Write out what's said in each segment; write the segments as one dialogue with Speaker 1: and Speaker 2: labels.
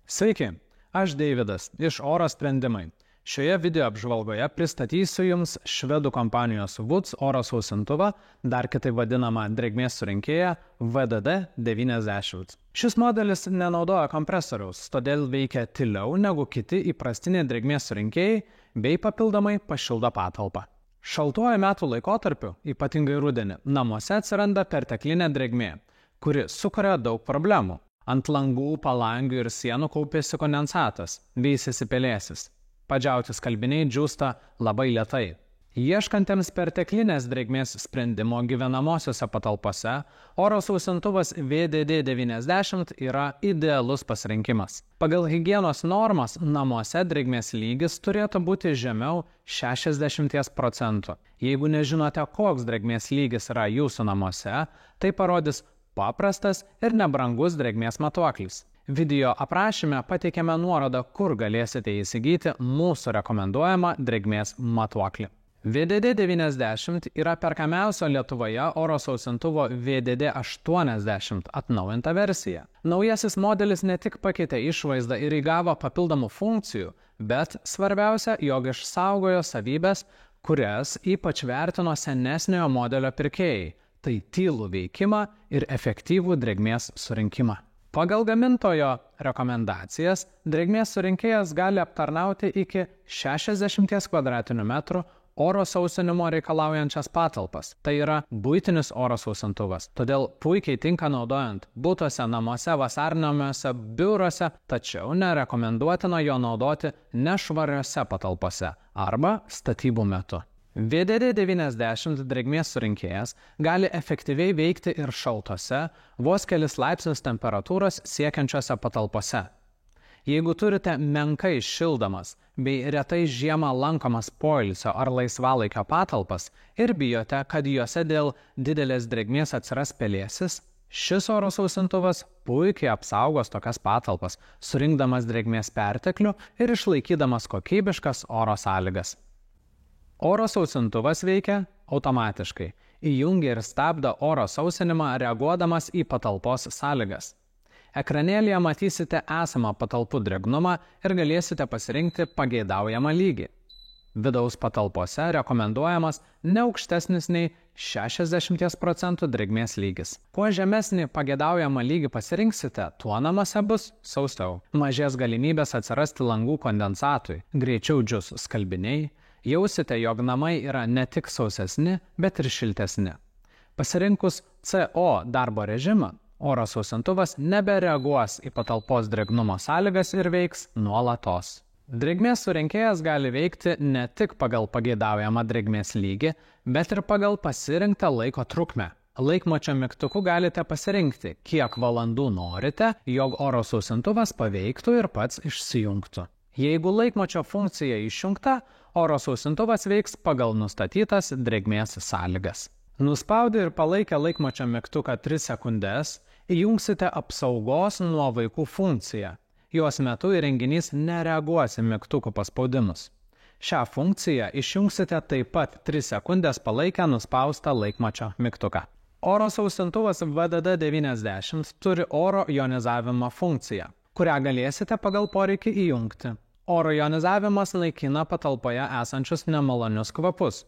Speaker 1: Sveiki, aš Deividas iš Oro sprendimai. Šioje video apžvalgoje pristatysiu Jums švedų kompanijos Woods oro sausintuvą, dar kitaip vadinamą drėgmės surinkėją VDD90. Šis modelis nenaudoja kompresoriaus, todėl veikia tyliau negu kiti įprastiniai drėgmės surinkėjai bei papildomai pašildo patalpą. Šaltuoju metų laikotarpiu, ypatingai rudenį, namuose atsiranda perteklinė drėgmė, kuri sukuria daug problemų. Ant langų, palangių ir sienų kaupiasi kondensatas, veisiasi pelėsis. Padžiauti skalbiniai džiūsta labai lėtai. Ieškantiems perteklinės drėgmės sprendimo gyvenamosiose patalpose, oro sausintuvas VDD90 yra idealus pasirinkimas. Pagal higienos normas namuose drėgmės lygis turėtų būti žemiau 60%. Jeigu nežinote, koks drėgmės lygis yra jūsų namuose, tai parodys paprastas ir nebrangus drėgmės matuoklis. Video aprašyme pateikėme nuorodą, kur galėsite įsigyti mūsų rekomenduojamą drėgmės matuoklį. VDD90 yra perkamiausio Lietuvoje oro sausintuvo VDD80 atnaujinta versija. Naujasis modelis ne tik pakeitė išvaizdą ir įgavo papildomų funkcijų, bet svarbiausia, jog išsaugojo savybės, kurias ypač vertino senesniojo modelio pirkėjai. Tai tylų veikimą ir efektyvų drėgmės surinkimą. Pagal gamintojo rekomendacijas, drėgmės surinkėjas gali aptarnauti iki 60 m2 oro sausinimo reikalaujančias patalpas. Tai yra buitinis oro sausintuvas, todėl puikiai tinka naudojant butuose, namuose, vasarnamiuose, biuruose, tačiau nerekomenduotina jo naudoti nešvariose patalpose arba statybų metu. VDD90 drėgmės surinkėjas gali efektyviai veikti ir šaltose, vos kelis laipsnius temperatūros siekiančiose patalpose. Jeigu turite menkai šildomas bei retai žiemą lankomas poilsio ar laisvalaikio patalpas ir bijote, kad juose dėl didelės drėgmės atsiras pelėsis, šis oro sausintuvas puikiai apsaugos tokias patalpas, surinkdamas drėgmės perteklių ir išlaikydamas kokybiškas oro sąlygas. Oro sausintuvas veikia automatiškai, įjungia ir stabdo oro sausinimą reaguodamas į patalpos sąlygas. Ekranėlyje matysite esamą patalpų drėgnumą ir galėsite pasirinkti pageidaujamą lygį. Vidaus patalpose rekomenduojamas ne aukštesnis nei 60% drėgmės lygis. Kuo žemesnį pageidaujamą lygį pasirinksite, tuo namuose bus sausiau. Mažės galimybės atsirasti langų kondensatui, greičiau džius skalbiniai. Jausite, jog namai yra ne tik sausesni, bet ir šiltesni. Pasirinkus CO darbo režimą, oro sausintuvas nebereaguos į patalpos drėgnumo sąlygas ir veiks nuolatos. Drėgmės surinkėjas gali veikti ne tik pagal pageidaujamą drėgmės lygį, bet ir pagal pasirinktą laiko trukmę. Laikmačio mygtuku galite pasirinkti, kiek valandų norite, jog oro sausintuvas paveiktų ir pats išsijungtų. Jeigu laikmačio funkcija išjungta, oro sausintuvas veiks pagal nustatytas drėgmės sąlygas. Nuspaudę ir palaikę laikmačio mygtuką 3 sekundes, įjungsite apsaugos nuo vaikų funkciją. Jos metu įrenginys nereaguos į mygtukų paspaudimus. Šią funkciją išjungsite taip pat 3 sekundės palaikę nuspaustą laikmačio mygtuką. Oro sausintuvas VDD90 turi oro jonizavimo funkciją, kurią galėsite pagal poreikį įjungti. Oro jonizavimas naikina patalpoje esančius nemalonius kvapus,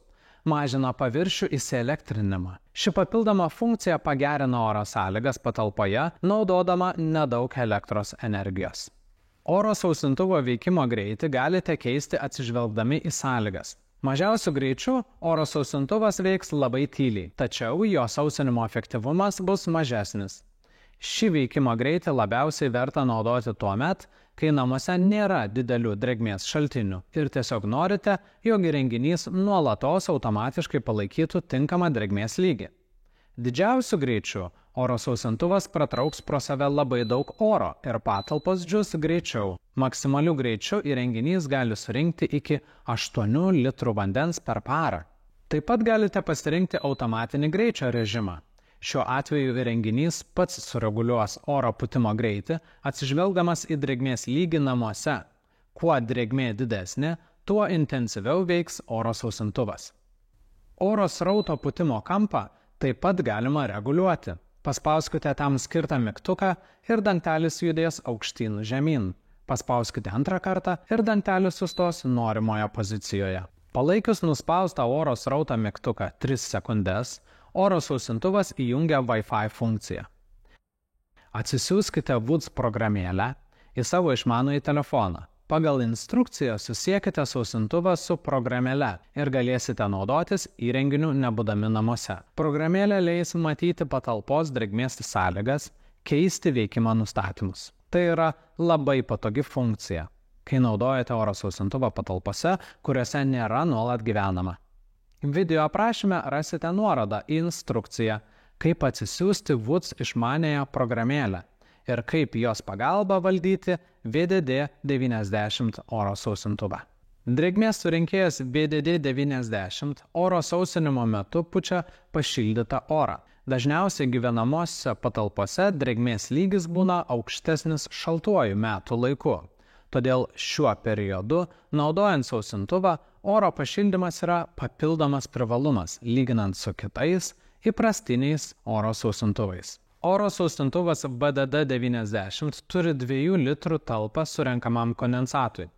Speaker 1: mažina paviršių įsielektrinimą. Ši papildoma funkcija pagerina oro sąlygas patalpoje, naudodama nedaug elektros energijos. Oro sausintuvo veikimo greitį galite keisti atsižvelgdami į sąlygas. Mažiausiu greičiu oro sausintuvas veiks labai tyliai, tačiau jo sausinimo efektyvumas bus mažesnis. Šį veikimo greitį labiausiai verta naudoti tuo met, kai namuose nėra didelių drėgmės šaltinių ir tiesiog norite, jog įrenginys nuolatos automatiškai palaikytų tinkamą drėgmės lygį. Didžiausiu greičiu oro sausintuvas pratrauks pro save labai daug oro ir patalpos džius greičiau. Maksimaliu greičiu įrenginys gali surinkti iki 8 litrų vandens per parą. Taip pat galite pasirinkti automatinį greičio režimą. Šiuo atveju įrenginys pats sureguliuos oro pūtimo greitį, atsižvelgdamas į drėgmės lygį namuose. Kuo drėgmė didesnė, tuo intensyviau veiks oro sausintuvas. Oro srauto pūtimo kampą taip pat galima reguliuoti. Paspauskite tam skirtą mygtuką ir dangtelis judės aukštyn žemyn. Paspauskite antrą kartą ir dantelis sustos norimoje pozicijoje. Palaikius nuspaustą oro srautą mygtuką 3 sekundes, oro sausintuvas įjungia Wi-Fi funkciją. Atsisiųskite Woods programėlę į savo išmanųjį telefoną. Pagal instrukciją susiekite sausintuvą su programėle ir galėsite naudotis įrenginiu nebūdami namuose. Programėlė leis matyti patalpos drėgmės sąlygas, keisti veikimo nustatymus. Tai yra labai patogi funkcija, kai naudojate oro sausintuvą patalpose, kuriuose nėra nuolat gyvenama. Video aprašyme rasite nuorodą į instrukciją, kaip atsisiųsti Woods išmaniąją programėlę ir kaip jos pagalba valdyti VDD90 oro sausintuvą. Drėgmės surinkėjas VDD90 oro sausinimo metu pučia pašildytą orą. Dažniausiai gyvenamosiose patalpose drėgmės lygis būna aukštesnis šaltuoju metų laiku. Todėl šiuo periodu, naudojant sausintuvą, oro pašildymas yra papildomas privalumas, lyginant su kitais įprastiniais oro sausintuvais. Oro sausintuvas VDD90 turi 2 litrų talpą surenkamam kondensatui.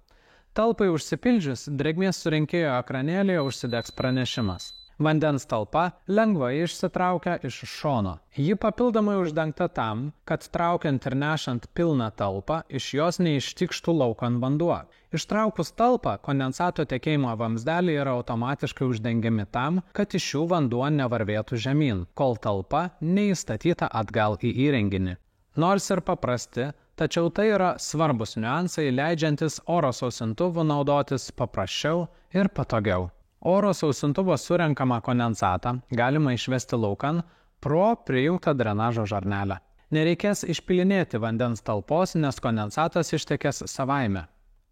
Speaker 1: Talpai užsipildžius, drėgmės surinkėjo ekranėlėje užsidegs pranešimas. Vandens talpa lengvai išsitraukia iš šono. Ji papildomai uždengta tam, kad traukiant ir nešant pilną talpą, iš jos neištikštų laukan vanduo. Ištraukus talpą, kondensato tekėjimo vamzdeliai yra automatiškai uždengiami tam, kad iš jų vanduo nevarvėtų žemyn, kol talpa neįstatyta atgal į įrenginį. Nors ir paprasti, tačiau tai yra svarbus niuansai, leidžiantis oro sausintuvu naudotis paprasčiau ir patogiau. Oro sausintuvo surenkamą kondensatą galima išvesti laukan pro prijungtą drenažo žarnelę. Nereikės išpilinėti vandens talpos, nes kondensatas ištekės savaime.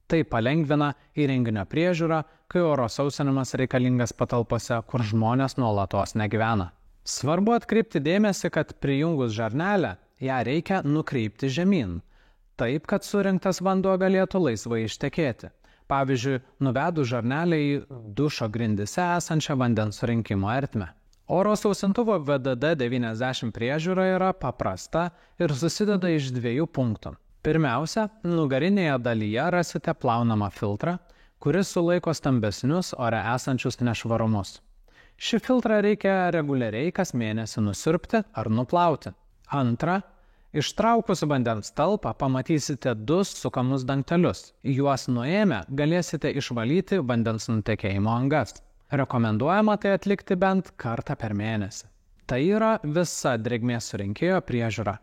Speaker 1: Tai palengvina įrenginio priežiūrą, kai oro sausinimas reikalingas patalpose, kur žmonės nuolatos negyvena. Svarbu atkreipti dėmesį, kad prijungus žarnelę, ją reikia nukreipti žemyn, taip, kad surinktas vanduo galėtų laisvai ištekėti. Pavyzdžiui, nuvedus žarnelę į dušo grindise esančią vandens surinkimo ertmę. Oro sausintuvo VDD90 priežiūra yra paprasta ir susideda iš 2 punktų. Pirmiausia, nugarinėje dalyje rasite plaunamą filtrą, kuris sulaiko stambesnius ore esančius nešvarumus. Šį filtrą reikia reguliariai kas mėnesį nusiurbti ar nuplauti. Antra, ištraukus vandens talpą pamatysite 2 sukamus dangtelius. Juos nuėmę galėsite išvalyti vandens nutekėjimo angas. Rekomenduojama tai atlikti bent kartą per mėnesį. Tai yra visa drėgmės surinkėjo priežiūra.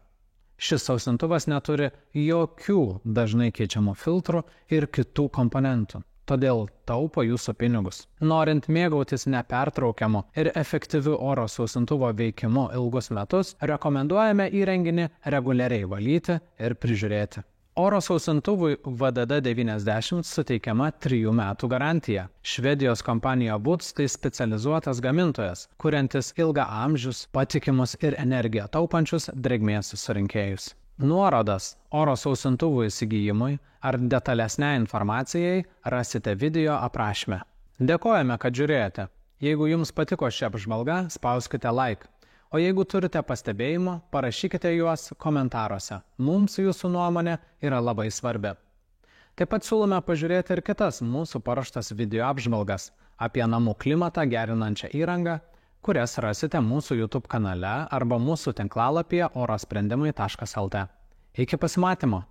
Speaker 1: Šis sausintuvas neturi jokių dažnai keičiamų filtrų ir kitų komponentų. Todėl taupo jūsų pinigus. Norint mėgautis nepertraukiamu ir efektyviu oro sausintuvo veikimu ilgus metus, rekomenduojame įrenginį reguliariai valyti ir prižiūrėti. Oro sausintuvui VDD90 suteikiama 3 metų garantija. Švedijos kompanija Woods tai specializuotas gamintojas, kuriantis ilgaamžius, patikimus ir energiją taupančius drėgmės surinkėjus. Nuorodas oro sausintuvų įsigijimui ar detalesnei informacijai rasite video aprašyme. Dėkojame, kad žiūrėjote. Jeigu jums patiko ši apžvalga, spauskite like. O jeigu turite pastebėjimų, parašykite juos komentaruose. Mums jūsų nuomonė yra labai svarbi. Taip pat siūlome pažiūrėti ir kitas mūsų paruoštas video apžvalgas apie namų klimatą gerinančią įrangą, kurias rasite mūsų YouTube kanale arba mūsų tinklalapyje orosprendimai.lt. Iki pasimatymo!